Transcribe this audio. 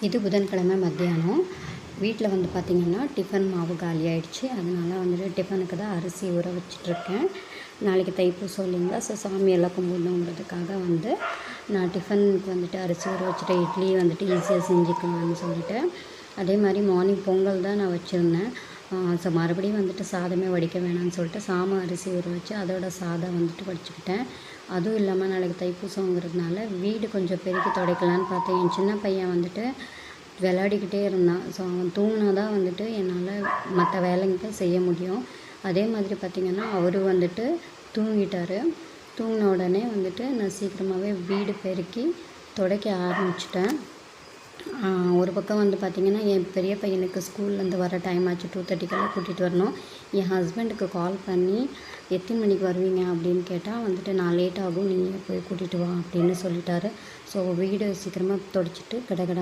இது புதன்கிழமை மத்தியானம் வீட்டில் வந்து பார்த்திங்கன்னா டிஃபன் மாவு காலி ஆகிடுச்சு. அதனால் வந்துட்டு டிஃபனுக்கு தான் அரிசி ஊற வச்சிட்ருக்கேன். நாளைக்கு தைப்பூசம் இல்லைங்களா, ஸோ சாமியெல்லாம் கும்பிடணுங்கிறதுக்காக வந்து நான் டிஃபனுக்கு வந்துட்டு அரிசி ஊற வச்சுட்டு இட்லி வந்துட்டு ஈஸியாக செஞ்சுக்கலாம்னு சொல்லிவிட்டு, அதே மாதிரி மார்னிங் பொங்கல் தான் நான் வச்சுருந்தேன். ஸோ மறுபடியும் வந்துட்டு சாதமே வடிக்க வேணாம்னு சொல்லிட்டு சாம அரிசி ஊற வச்சு அதோட சாதம் வந்துட்டு வடிச்சுக்கிட்டேன். அதுவும் இல்லாமல் நாளைக்கு தைப்பூசங்கிறதுனால வீடு கொஞ்சம் பெருக்கி துடைக்கலான்னு பார்த்தேன். என் சின்ன பையன் வந்துட்டு விளையாடிக்கிட்டே இருந்தான். ஸோ அவன் தூங்கினா தான் வந்துட்டு என்னால் மற்ற வேலைங்க செய்ய முடியும். அதே மாதிரி பார்த்திங்கன்னா அவர் வந்துட்டு தூங்கிட்டார். தூங்கின உடனே வந்துட்டு நான் சீக்கிரமாகவே வீடு பெருக்கி துடைக்க ஆரம்பிச்சிட்டேன். ஒரு பக்கம் வந்து பார்த்திங்கன்னா என் பெரிய பையனுக்கு ஸ்கூல்லேருந்து வர டைம் ஆச்சு. 2:30க்கெல்லாம் கூட்டிகிட்டு வரணும். என் ஹஸ்பண்டுக்கு கால் பண்ணி எத்தனை மணிக்கு வருவீங்க அப்படின்னு கேட்டால் வந்துட்டு நான் லேட் ஆகும், நீங்கள் போய் கூட்டிகிட்டு வா அப்படின்னு சொல்லிட்டாரு. ஸோ வீடு சீக்கிரமாக துடைச்சிட்டு கடகட